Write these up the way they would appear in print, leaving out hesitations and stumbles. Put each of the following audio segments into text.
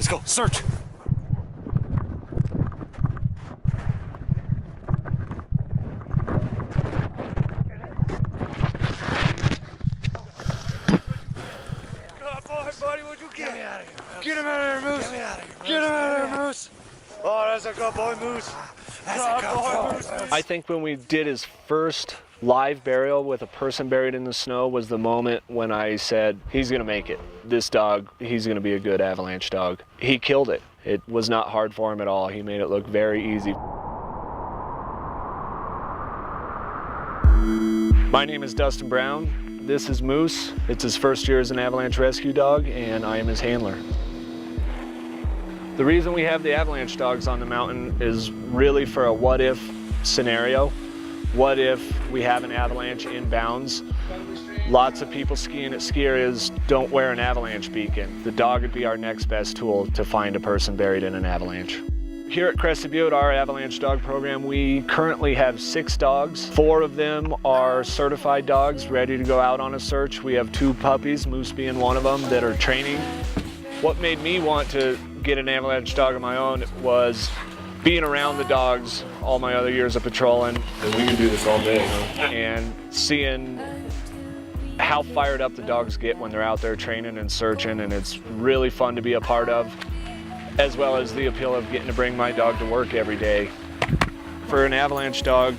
Let's go, search. Buddy, what'd you get? Get me out of here, Moose. Get him out of here, Moose. Get me out of here, Moose. Get him out of here, Moose. Oh, that's a good boy, Moose. That's a good boy, Moose. I think when we did his first live burial with a person buried in the snow was the moment when I said, he's gonna make it. This dog, he's gonna be a good avalanche dog. He killed it. It was not hard for him at all. He made it look very easy. My name is Dustin Brown. This is Moose. It's his first year as an avalanche rescue dog, and I am his handler. The reason we have the avalanche dogs on the mountain is really for a what-if scenario. What if we have an avalanche inbounds? Lots of people skiing at ski areas don't wear an avalanche beacon. The dog would be our next best tool to find a person buried in an avalanche. Here at Crested Butte, our avalanche dog program, we currently have 6 dogs. 4 of them are certified dogs ready to go out on a search. We have 2 puppies, Moose being one of them, that are training. What made me want to get an avalanche dog of my own was being around the dogs all my other years of patrolling. And we can do this all day, huh? And seeing how fired up the dogs get when they're out there training and searching, and it's really fun to be a part of, as well as the appeal of getting to bring my dog to work every day. For an avalanche dog,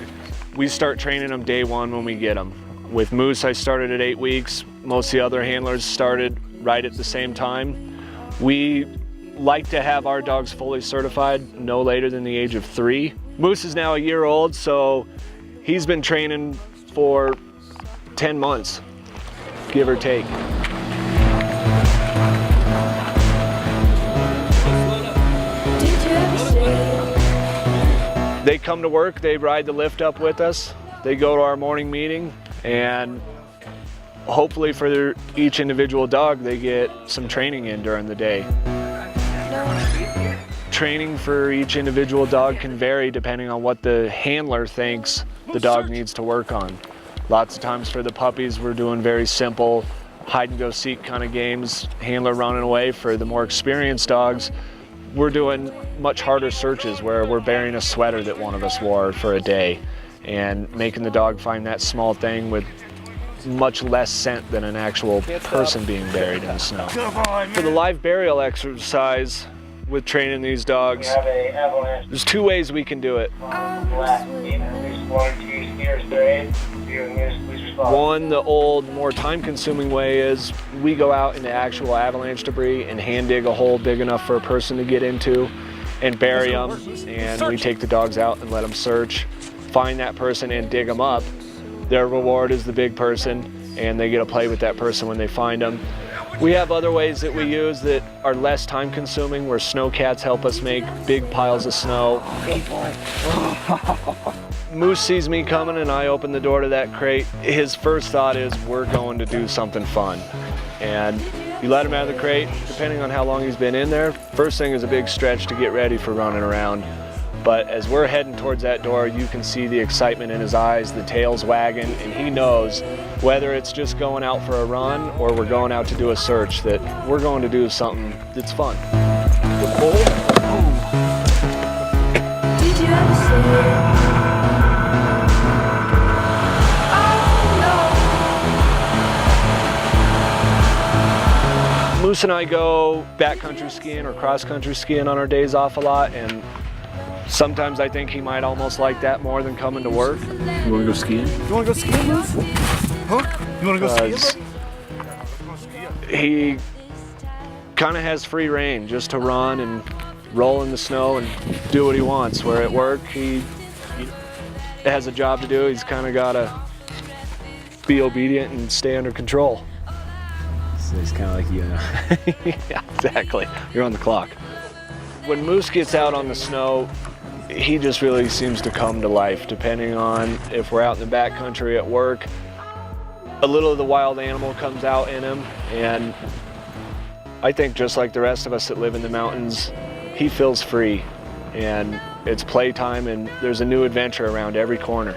we start training them day 1 when we get them. With Moose, I started at 8 weeks. Most of the other handlers started right at the same time. We like to have our dogs fully certified no later than the age of 3. Moose is now a year old, so he's been training for 10 months, give or take. They come to work, they ride the lift up with us, they go to our morning meeting, and hopefully for each individual dog, they get some training in during the day. Training for each individual dog can vary depending on what the handler thinks the dog needs to work on. Lots of times for the puppies, we're doing very simple hide and go seek kind of games, handler running away. For the more experienced dogs, we're doing much harder searches where we're burying a sweater that one of us wore for a day and making the dog find that small thing with much less scent than an actual person being buried in the snow. For the live burial exercise with training these dogs, there's 2 ways we can do it. One, the old, more time-consuming way is we go out into actual avalanche debris and hand dig a hole big enough for a person to get into and bury them, and we take the dogs out and let them search, find that person and dig them up. Their reward is the big person, and they get to play with that person when they find them. We have other ways that we use that are less time-consuming, where snow cats help us make big piles of snow. Moose sees me coming and I open the door to that crate. His first thought is, we're going to do something fun. And you let him out of the crate, depending on how long he's been in there. First thing is a big stretch to get ready for running around. But as we're heading towards that door, you can see the excitement in his eyes, the tail's wagging, and he knows whether it's just going out for a run or we're going out to do a search, that we're going to do something that's fun. Did you ever see? Moose and I go backcountry skiing or cross-country skiing on our days off a lot, and sometimes I think he might almost like that more than coming to work. You want to go skiing? You want to go skiing, Moose? Huh? You want to go skiing? He kind of has free reign just to run and roll in the snow and do what he wants. Where at work, he has a job to do. He's kind of got to be obedient and stay under control. So he's kind of like you know. Yeah, exactly. You're on the clock. When Moose gets out on the snow, he just really seems to come to life, depending on if we're out in the backcountry at work. A little of the wild animal comes out in him, and I think just like the rest of us that live in the mountains, he feels free, and it's playtime, and there's a new adventure around every corner.